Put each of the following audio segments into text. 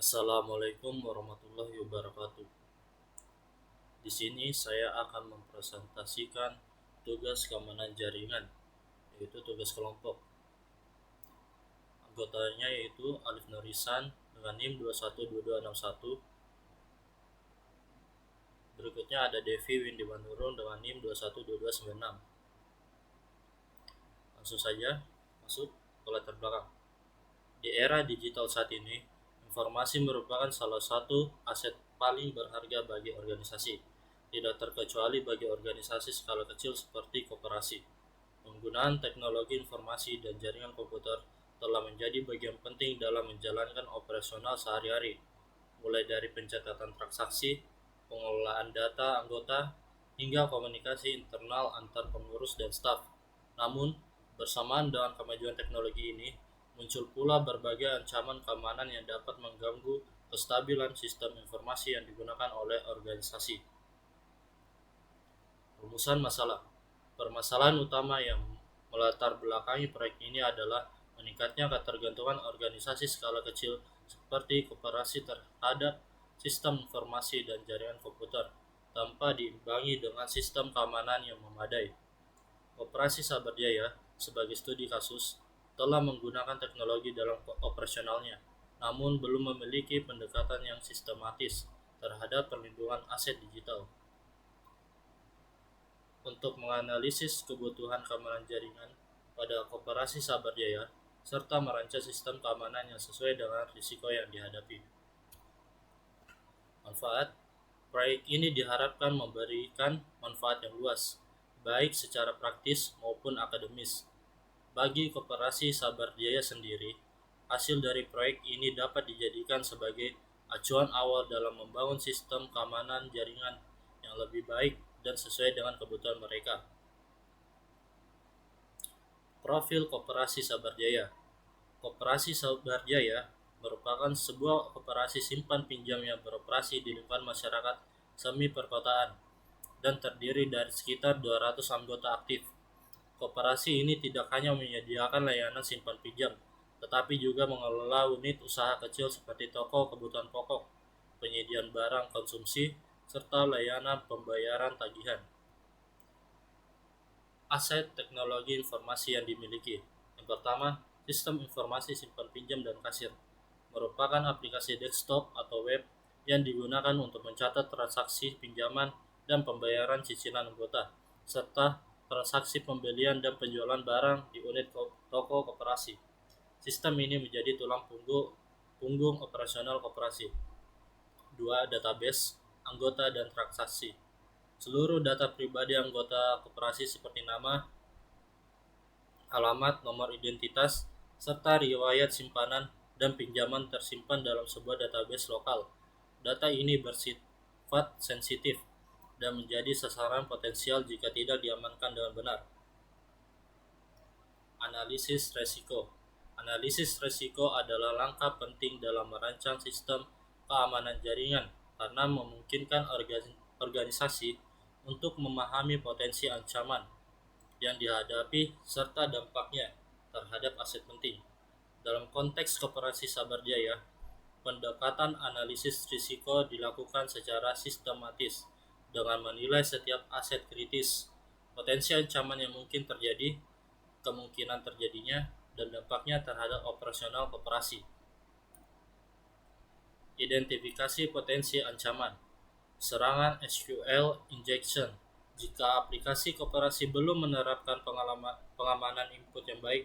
Assalamualaikum warahmatullahi wabarakatuh. Di sini saya akan mempresentasikan tugas keamanan jaringan, yaitu tugas kelompok. Anggotanya yaitu Alif Nurisan dengan NIM 212261. Berikutnya ada Devi Windy Manurung dengan NIM 212296. Langsung saja masuk ke latar belakang. Di era digital saat ini, informasi merupakan salah satu aset paling berharga bagi organisasi, tidak terkecuali bagi organisasi skala kecil seperti koperasi. Penggunaan teknologi informasi dan jaringan komputer telah menjadi bagian penting dalam menjalankan operasional sehari-hari, mulai dari pencatatan transaksi, pengelolaan data anggota, hingga komunikasi internal antar pengurus dan staf. Namun, bersamaan dengan kemajuan teknologi ini, muncul pula berbagai ancaman keamanan yang dapat mengganggu kestabilan sistem informasi yang digunakan oleh organisasi. Rumusan masalah. Permasalahan utama yang melatar belakangi proyek ini adalah meningkatnya ketergantungan organisasi skala kecil seperti koperasi terhadap sistem informasi dan jaringan komputer tanpa diimbangi dengan sistem keamanan yang memadai. Koperasi Sabar Jaya sebagai studi kasus telah menggunakan teknologi dalam operasionalnya, namun belum memiliki pendekatan yang sistematis terhadap perlindungan aset digital. Untuk menganalisis kebutuhan keamanan jaringan pada Koperasi Sabar Jaya, serta merancang sistem keamanan yang sesuai dengan risiko yang dihadapi. Manfaat. Proyek ini diharapkan memberikan manfaat yang luas, baik secara praktis maupun akademis. Bagi Koperasi Sabar Jaya sendiri, hasil dari proyek ini dapat dijadikan sebagai acuan awal dalam membangun sistem keamanan jaringan yang lebih baik dan sesuai dengan kebutuhan mereka. Profil Koperasi Sabar Jaya. Koperasi Sabar Jaya merupakan sebuah koperasi simpan pinjam yang beroperasi di lingkungan masyarakat semi perkotaan dan terdiri dari sekitar 200 anggota aktif. Koperasi ini tidak hanya menyediakan layanan simpan pinjam, tetapi juga mengelola unit usaha kecil seperti toko kebutuhan pokok, penyediaan barang konsumsi, serta layanan pembayaran tagihan. Aset teknologi informasi yang dimiliki. Yang pertama, sistem informasi simpan pinjam dan kasir merupakan aplikasi desktop atau web yang digunakan untuk mencatat transaksi pinjaman dan pembayaran cicilan anggota, serta transaksi pembelian dan penjualan barang di unit toko koperasi. Sistem ini menjadi tulang punggung operasional koperasi. 2. Database anggota dan transaksi. Seluruh data pribadi anggota koperasi seperti nama, alamat, nomor identitas, serta riwayat simpanan dan pinjaman tersimpan dalam sebuah database lokal. Data ini bersifat sensitif dan menjadi sasaran potensial jika tidak diamankan dengan benar. Analisis resiko. Analisis resiko adalah langkah penting dalam merancang sistem keamanan jaringan karena memungkinkan organisasi untuk memahami potensi ancaman yang dihadapi serta dampaknya terhadap aset penting. Dalam konteks Koperasi Sabar Jaya, pendekatan analisis risiko dilakukan secara sistematis dengan menilai setiap aset kritis, potensi ancaman yang mungkin terjadi, kemungkinan terjadinya, dan dampaknya terhadap operasional koperasi. Identifikasi potensi ancaman. Serangan SQL injection. Jika aplikasi koperasi belum menerapkan pengamanan input yang baik,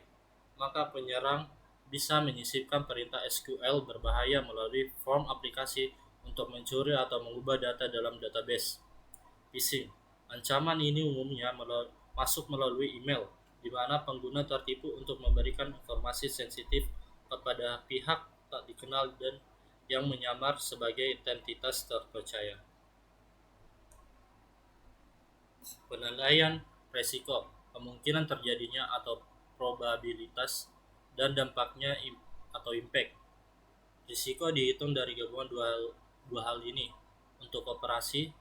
maka penyerang bisa menyisipkan perintah SQL berbahaya melalui form aplikasi untuk mencuri atau mengubah data dalam database. Phishing. Ancaman ini umumnya masuk melalui email, di mana pengguna tertipu untuk memberikan informasi sensitif kepada pihak tak dikenal dan yang menyamar sebagai identitas terpercaya. Penilaian resiko, kemungkinan terjadinya atau probabilitas dan dampaknya atau impact. Risiko dihitung dari gabungan dua hal ini. Untuk operasi,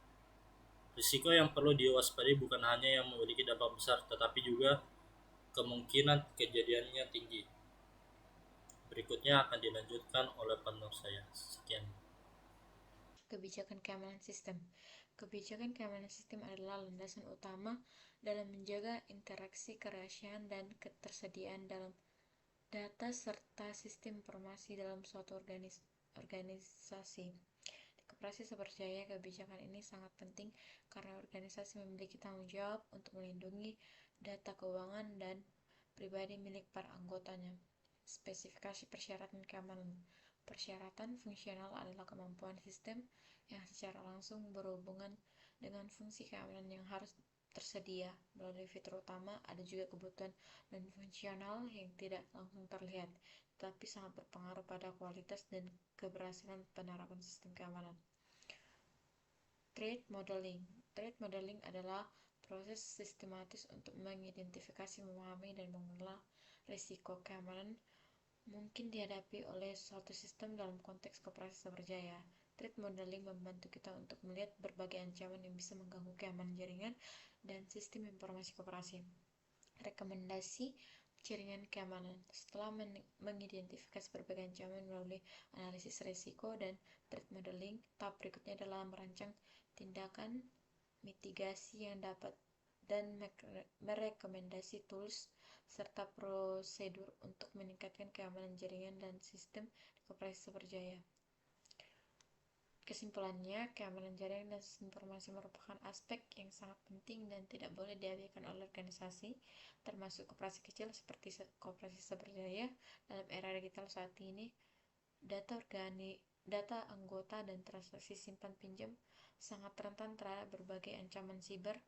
risiko yang perlu diwaspadai bukan hanya yang memiliki dampak besar, tetapi juga kemungkinan kejadiannya tinggi. Berikutnya akan dilanjutkan oleh partner saya. Sekian. Kebijakan keamanan sistem. Kebijakan keamanan sistem adalah landasan utama dalam menjaga interaksi kerahasiaan dan ketersediaan dalam data serta sistem informasi dalam suatu organisasi. Di koperasi seperjaya, kebijakan ini sangat penting karena organisasi memiliki tanggung jawab untuk melindungi data keuangan dan pribadi milik para anggotanya. Spesifikasi persyaratan keamanan. Persyaratan fungsional adalah kemampuan sistem yang secara langsung berhubungan dengan fungsi keamanan yang harus tersedia melalui fitur utama. Ada juga kebutuhan non-fungsional yang tidak langsung terlihat, tetapi sangat berpengaruh pada kualitas dan keberhasilan penerapan sistem keamanan. Threat modeling. Threat modeling adalah proses sistematis untuk mengidentifikasi, memahami, dan mengelola risiko keamanan mungkin dihadapi oleh suatu sistem dalam konteks koperasi seberjaya. Threat modeling membantu kita untuk melihat berbagai ancaman yang bisa mengganggu keamanan jaringan dan sistem informasi koperasi. Rekomendasi jaringan keamanan. Setelah mengidentifikasi berbagai ancaman melalui analisis risiko dan threat modeling, tahap berikutnya adalah merancang tindakan mitigasi yang dapat dan merekomendasi tools serta prosedur untuk meningkatkan keamanan jaringan dan sistem di koperasi seberjaya. Kesimpulannya, keamanan jaringan dan sistem informasi merupakan aspek yang sangat penting dan tidak boleh diabaikan oleh organisasi, termasuk koperasi kecil seperti koperasi seberjaya. Dalam era digital saat ini, data anggota dan transaksi simpan pinjam sangat rentan terhadap berbagai ancaman siber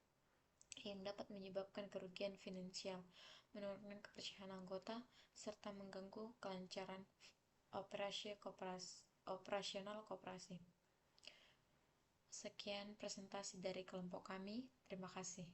yang dapat menyebabkan kerugian finansial, menurunkan kepercayaan anggota, serta mengganggu kelancaran operasional koperasi. Sekian presentasi dari kelompok kami. Terima kasih.